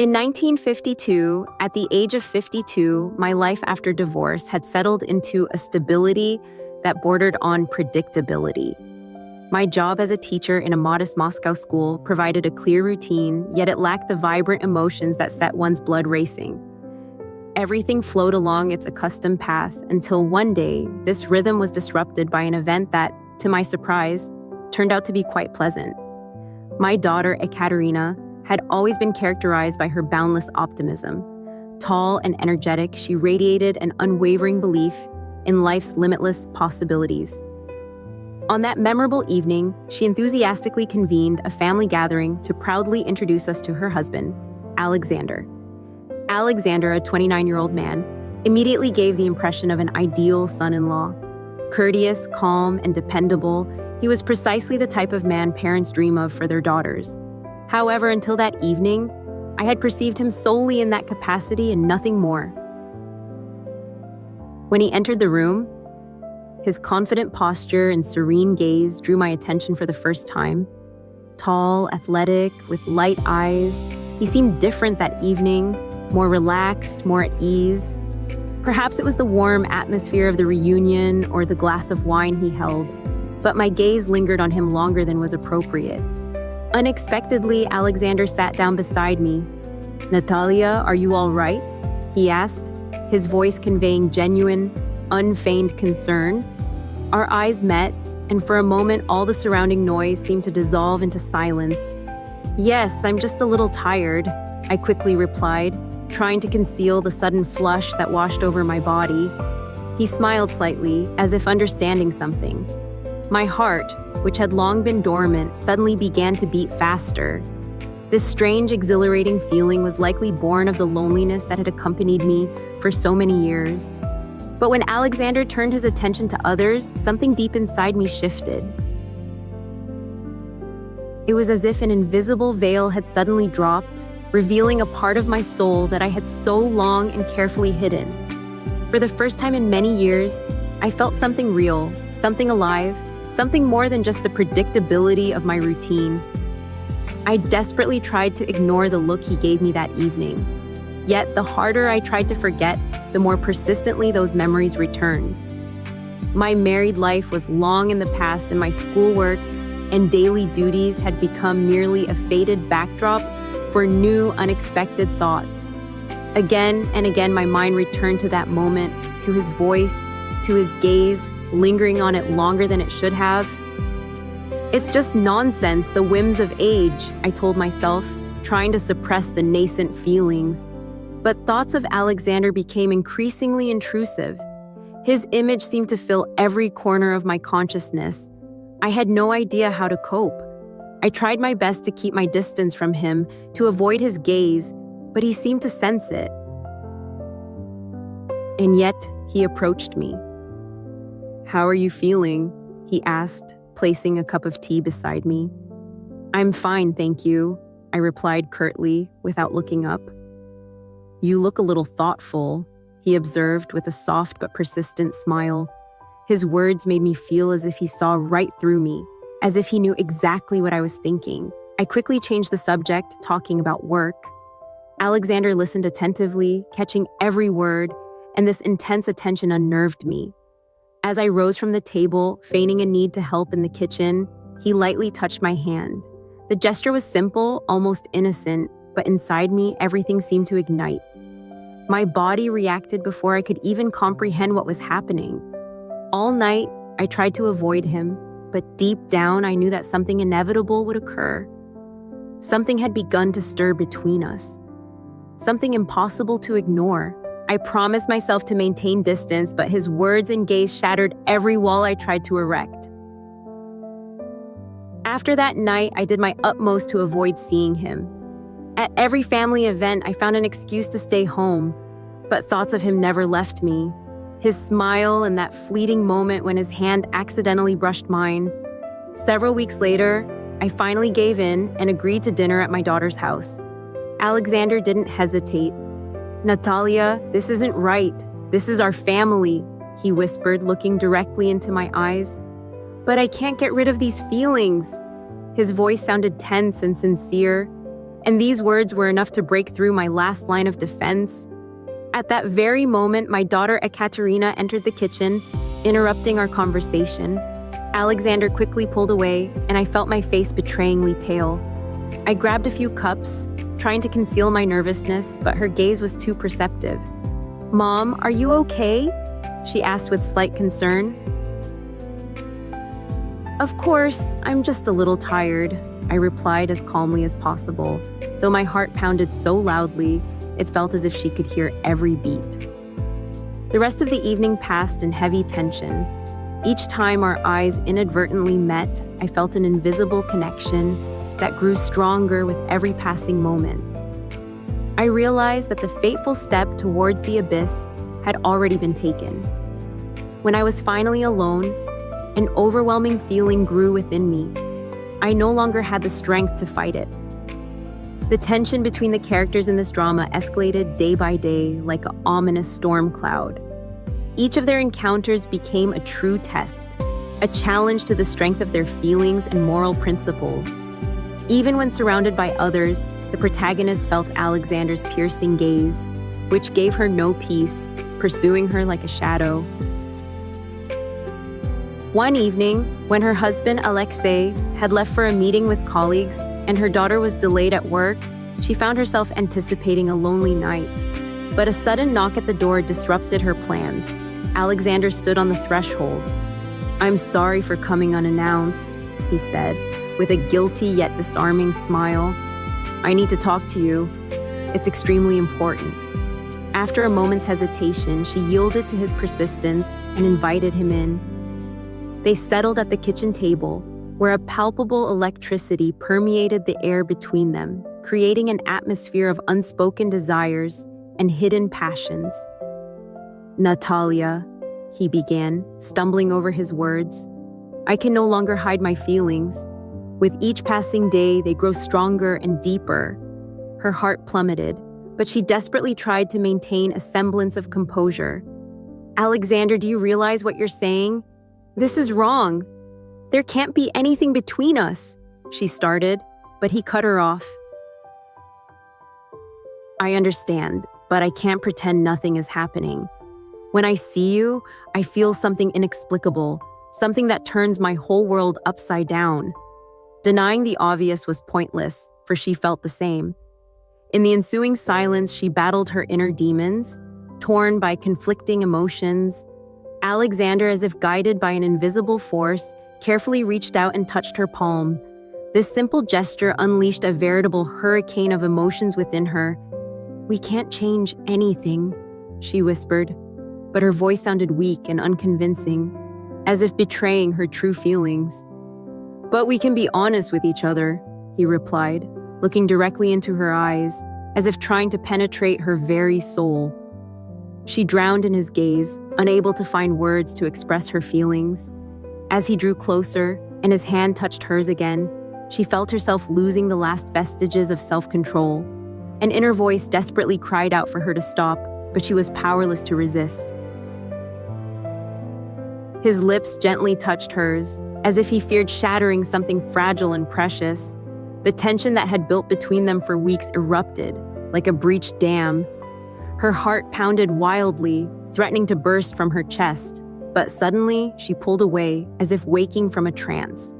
In 1952, at the age of 52, my life after divorce had settled into a stability that bordered on predictability. My job as a teacher in a modest Moscow school provided a clear routine, yet it lacked the vibrant emotions that set one's blood racing. Everything flowed along its accustomed path until one day, this rhythm was disrupted by an event that, to my surprise, turned out to be quite pleasant. My daughter, Ekaterina, had always been characterized by her boundless optimism. Tall and energetic, she radiated an unwavering belief in life's limitless possibilities. On that memorable evening, she enthusiastically convened a family gathering to proudly introduce us to her husband, Alexander. Alexander, a 29-year-old man, immediately gave the impression of an ideal son-in-law. Courteous, calm, and dependable, he was precisely the type of man parents dream of for their daughters. However, until that evening, I had perceived him solely in that capacity and nothing more. When he entered the room, his confident posture and serene gaze drew my attention for the first time. Tall, athletic, with light eyes, he seemed different that evening, more relaxed, more at ease. Perhaps it was the warm atmosphere of the reunion or the glass of wine he held, but my gaze lingered on him longer than was appropriate. Unexpectedly, Alexander sat down beside me. "Natalia, are you all right?" he asked, his voice conveying genuine, unfeigned concern. Our eyes met, and for a moment all the surrounding noise seemed to dissolve into silence. "Yes, I'm just a little tired," I quickly replied, trying to conceal the sudden flush that washed over my body. He smiled slightly, as if understanding something. My heart, which had long been dormant, suddenly began to beat faster. This strange, exhilarating feeling was likely born of the loneliness that had accompanied me for so many years. But when Alexander turned his attention to others, something deep inside me shifted. It was as if an invisible veil had suddenly dropped, revealing a part of my soul that I had so long and carefully hidden. For the first time in many years, I felt something real, something alive, something more than just the predictability of my routine. I desperately tried to ignore the look he gave me that evening. Yet the harder I tried to forget, the more persistently those memories returned. My married life was long in the past, and my schoolwork and daily duties had become merely a faded backdrop for new, unexpected thoughts. Again and again, my mind returned to that moment, to his voice, to his gaze, lingering on it longer than it should have. "It's just nonsense, the whims of age," I told myself, trying to suppress the nascent feelings. But thoughts of Alexander became increasingly intrusive. His image seemed to fill every corner of my consciousness. I had no idea how to cope. I tried my best to keep my distance from him, to avoid his gaze, but he seemed to sense it. And yet, he approached me. "How are you feeling?" he asked, placing a cup of tea beside me. "I'm fine, thank you," I replied curtly, without looking up. "You look a little thoughtful," he observed with a soft but persistent smile. His words made me feel as if he saw right through me, as if he knew exactly what I was thinking. I quickly changed the subject, talking about work. Alexander listened attentively, catching every word, and this intense attention unnerved me. As I rose from the table, feigning a need to help in the kitchen, he lightly touched my hand. The gesture was simple, almost innocent, but inside me, everything seemed to ignite. My body reacted before I could even comprehend what was happening. All night, I tried to avoid him, but deep down, I knew that something inevitable would occur. Something had begun to stir between us. Something impossible to ignore. I promised myself to maintain distance, but his words and gaze shattered every wall I tried to erect. After that night, I did my utmost to avoid seeing him. At every family event, I found an excuse to stay home, but thoughts of him never left me. His smile and that fleeting moment when his hand accidentally brushed mine. Several weeks later, I finally gave in and agreed to dinner at my daughter's house. Alexander didn't hesitate. "Natalia, this isn't right. This is our family," he whispered, looking directly into my eyes. "But I can't get rid of these feelings." His voice sounded tense and sincere. And these words were enough to break through my last line of defense. At that very moment, my daughter Ekaterina entered the kitchen, interrupting our conversation. Alexander quickly pulled away, and I felt my face betrayingly pale. I grabbed a few cups, trying to conceal my nervousness, but her gaze was too perceptive. "Mom, are you okay?" she asked with slight concern. "Of course, I'm just a little tired," I replied as calmly as possible. Though my heart pounded so loudly, it felt as if she could hear every beat. The rest of the evening passed in heavy tension. Each time our eyes inadvertently met, I felt an invisible connection that grew stronger with every passing moment. I realized that the fateful step towards the abyss had already been taken. When I was finally alone, an overwhelming feeling grew within me. I no longer had the strength to fight it. The tension between the characters in this drama escalated day by day like an ominous storm cloud. Each of their encounters became a true test, a challenge to the strength of their feelings and moral principles. Even when surrounded by others, the protagonist felt Alexander's piercing gaze, which gave her no peace, pursuing her like a shadow. One evening, when her husband Alexei had left for a meeting with colleagues and her daughter was delayed at work, she found herself anticipating a lonely night. But a sudden knock at the door disrupted her plans. Alexander stood on the threshold. "I'm sorry for coming unannounced," he said, with a guilty yet disarming smile. "I need to talk to you. It's extremely important." After a moment's hesitation, she yielded to his persistence and invited him in. They settled at the kitchen table, where a palpable electricity permeated the air between them, creating an atmosphere of unspoken desires and hidden passions. "Natalia," he began, stumbling over his words, "I can no longer hide my feelings. With each passing day, they grow stronger and deeper." Her heart plummeted, but she desperately tried to maintain a semblance of composure. "Alexander, do you realize what you're saying? This is wrong. There can't be anything between us," she started, but he cut her off. "I understand, but I can't pretend nothing is happening. When I see you, I feel something inexplicable, something that turns my whole world upside down." Denying the obvious was pointless, for she felt the same. In the ensuing silence, she battled her inner demons, torn by conflicting emotions. Alexander, as if guided by an invisible force, carefully reached out and touched her palm. This simple gesture unleashed a veritable hurricane of emotions within her. "We can't change anything," she whispered, but her voice sounded weak and unconvincing, as if betraying her true feelings. "But we can be honest with each other," he replied, looking directly into her eyes, as if trying to penetrate her very soul. She drowned in his gaze, unable to find words to express her feelings. As he drew closer and his hand touched hers again, she felt herself losing the last vestiges of self-control. An inner voice desperately cried out for her to stop, but she was powerless to resist. His lips gently touched hers, as if he feared shattering something fragile and precious. The tension that had built between them for weeks erupted, like a breached dam. Her heart pounded wildly, threatening to burst from her chest, but suddenly she pulled away as if waking from a trance.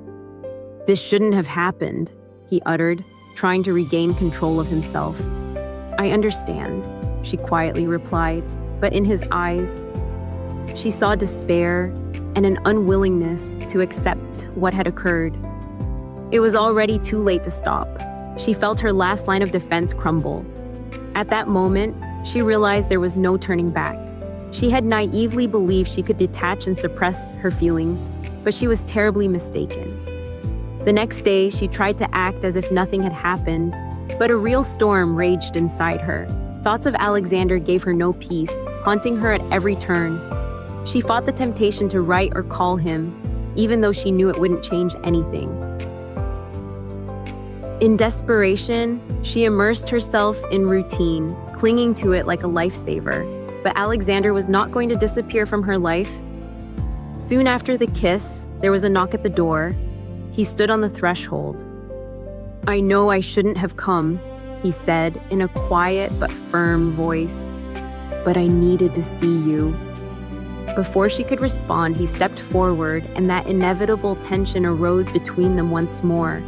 "This shouldn't have happened," he uttered, trying to regain control of himself. "I understand," she quietly replied, but in his eyes, she saw despair and an unwillingness to accept what had occurred. It was already too late to stop. She felt her last line of defense crumble. At that moment, she realized there was no turning back. She had naively believed she could detach and suppress her feelings, but she was terribly mistaken. The next day, she tried to act as if nothing had happened, but a real storm raged inside her. Thoughts of Alexander gave her no peace, haunting her at every turn. She fought the temptation to write or call him, even though she knew it wouldn't change anything. In desperation, she immersed herself in routine, clinging to it like a lifesaver. But Alexander was not going to disappear from her life. Soon after the kiss, there was a knock at the door. He stood on the threshold. "I know I shouldn't have come," he said in a quiet but firm voice. "But I needed to see you." Before she could respond, he stepped forward, and that inevitable tension arose between them once more.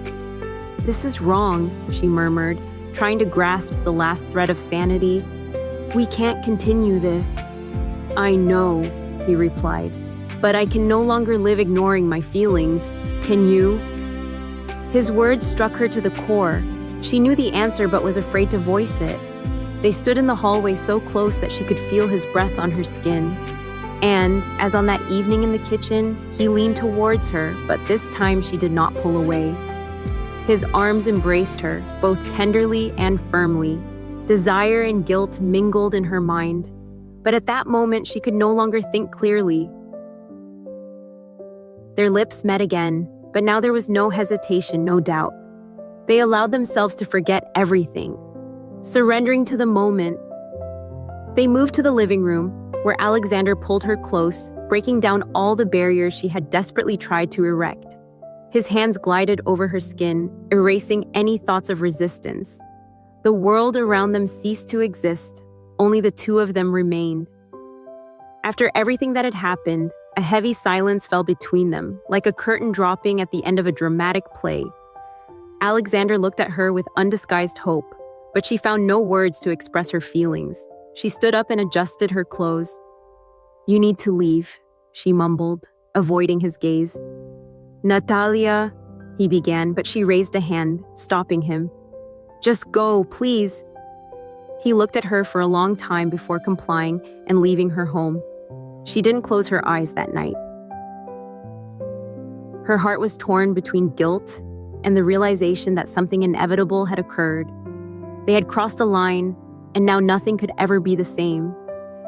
"This is wrong," she murmured, trying to grasp the last thread of sanity. "We can't continue this." "I know," he replied, "but I can no longer live ignoring my feelings. Can you?" His words struck her to the core. She knew the answer but was afraid to voice it. They stood in the hallway so close that she could feel his breath on her skin. And, as on that evening in the kitchen, he leaned towards her, but this time she did not pull away. His arms embraced her, both tenderly and firmly. Desire and guilt mingled in her mind. But at that moment, she could no longer think clearly. Their lips met again, but now there was no hesitation, no doubt. They allowed themselves to forget everything, surrendering to the moment. They moved to the living room, where Alexander pulled her close, breaking down all the barriers she had desperately tried to erect. His hands glided over her skin, erasing any thoughts of resistance. The world around them ceased to exist, only the two of them remained. After everything that had happened, a heavy silence fell between them, like a curtain dropping at the end of a dramatic play. Alexander looked at her with undisguised hope, but she found no words to express her feelings. She stood up and adjusted her clothes. "You need to leave," she mumbled, avoiding his gaze. "Natalia," he began, but she raised a hand, stopping him. "Just go, please." He looked at her for a long time before complying and leaving her home. She didn't close her eyes that night. Her heart was torn between guilt and the realization that something inevitable had occurred. They had crossed a line, and now nothing could ever be the same.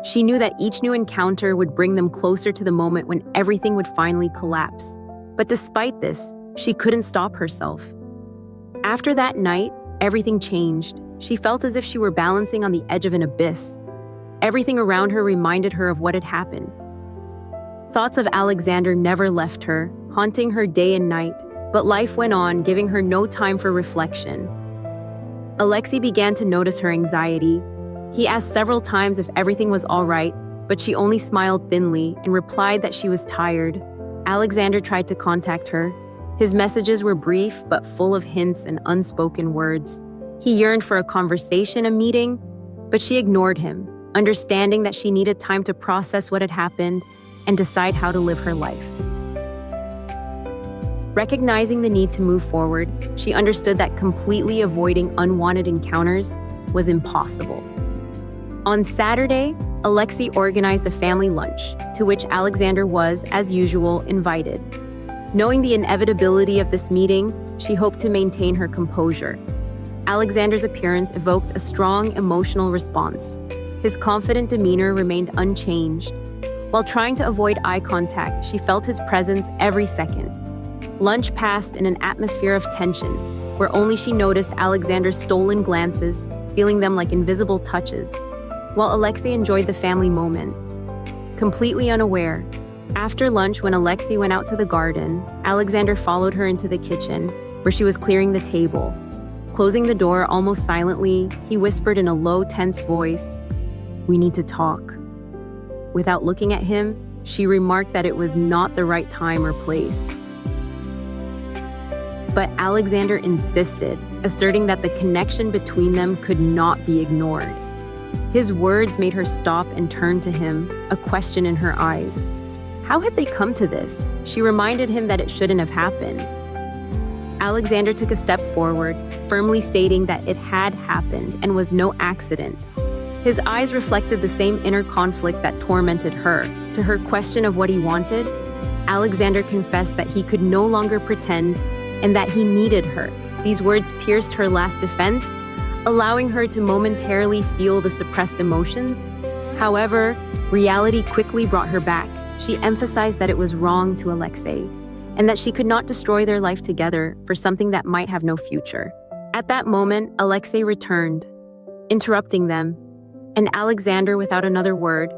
She knew that each new encounter would bring them closer to the moment when everything would finally collapse. But despite this, she couldn't stop herself. After that night, everything changed. She felt as if she were balancing on the edge of an abyss. Everything around her reminded her of what had happened. Thoughts of Alexander never left her, haunting her day and night, but life went on, giving her no time for reflection. Alexei began to notice her anxiety. He asked several times if everything was all right, but she only smiled thinly and replied that she was tired. Alexander tried to contact her. His messages were brief but full of hints and unspoken words. He yearned for a conversation, a meeting, but she ignored him, understanding that she needed time to process what had happened and decide how to live her life. Recognizing the need to move forward, she understood that completely avoiding unwanted encounters was impossible. On Saturday, Alexei organized a family lunch, to which Alexander was, as usual, invited. Knowing the inevitability of this meeting, she hoped to maintain her composure. Alexander's appearance evoked a strong emotional response. His confident demeanor remained unchanged. While trying to avoid eye contact, she felt his presence every second. Lunch passed in an atmosphere of tension, where only she noticed Alexander's stolen glances, feeling them like invisible touches, while Alexei enjoyed the family moment. Completely unaware, after lunch when Alexei went out to the garden, Alexander followed her into the kitchen, where she was clearing the table. Closing the door almost silently, he whispered in a low, tense voice, "We need to talk." Without looking at him, she remarked that it was not the right time or place. But Alexander insisted, asserting that the connection between them could not be ignored. His words made her stop and turn to him, a question in her eyes. How had they come to this? She reminded him that it shouldn't have happened. Alexander took a step forward, firmly stating that it had happened and was no accident. His eyes reflected the same inner conflict that tormented her. To her question of what he wanted, Alexander confessed that he could no longer pretend and that he needed her. These words pierced her last defense, allowing her to momentarily feel the suppressed emotions. However, reality quickly brought her back. She emphasized that it was wrong to Alexei, and that she could not destroy their life together for something that might have no future. At that moment, Alexei returned, interrupting them, and Alexander, without another word,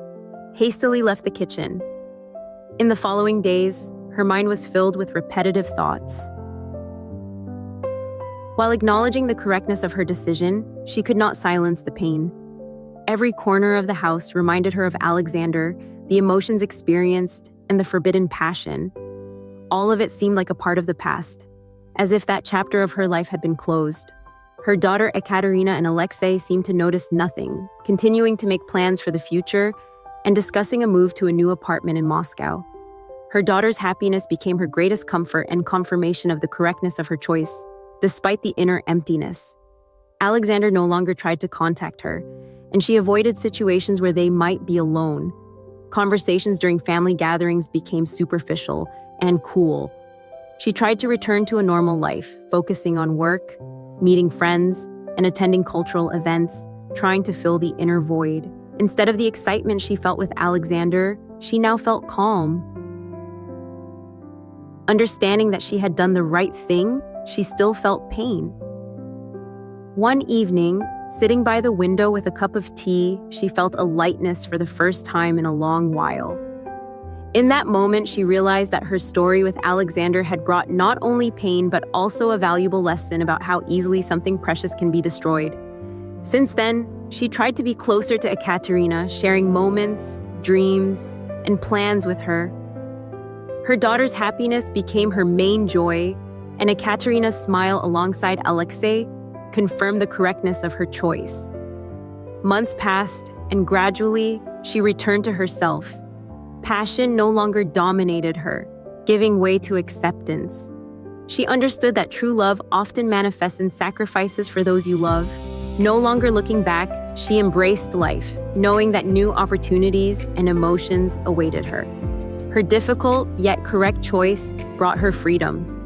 hastily left the kitchen. In the following days, her mind was filled with repetitive thoughts. While acknowledging the correctness of her decision, she could not silence the pain. Every corner of the house reminded her of Alexander, the emotions experienced, and the forbidden passion. All of it seemed like a part of the past, as if that chapter of her life had been closed. Her daughter Ekaterina and Alexei seemed to notice nothing, continuing to make plans for the future and discussing a move to a new apartment in Moscow. Her daughter's happiness became her greatest comfort and confirmation of the correctness of her choice, despite the inner emptiness. Alexander no longer tried to contact her, and she avoided situations where they might be alone. Conversations during family gatherings became superficial and cool. She tried to return to a normal life, focusing on work, meeting friends, and attending cultural events, trying to fill the inner void. Instead of the excitement she felt with Alexander, she now felt calm. Understanding that she had done the right thing, she still felt pain. One evening, sitting by the window with a cup of tea, she felt a lightness for the first time in a long while. In that moment, she realized that her story with Alexander had brought not only pain but also a valuable lesson about how easily something precious can be destroyed. Since then, she tried to be closer to Ekaterina, sharing moments, dreams, and plans with her. Her daughter's happiness became her main joy, and Ekaterina's smile alongside Alexei confirmed the correctness of her choice. Months passed, and gradually, she returned to herself. Passion no longer dominated her, giving way to acceptance. She understood that true love often manifests in sacrifices for those you love. No longer looking back, she embraced life, knowing that new opportunities and emotions awaited her. Her difficult yet correct choice brought her freedom.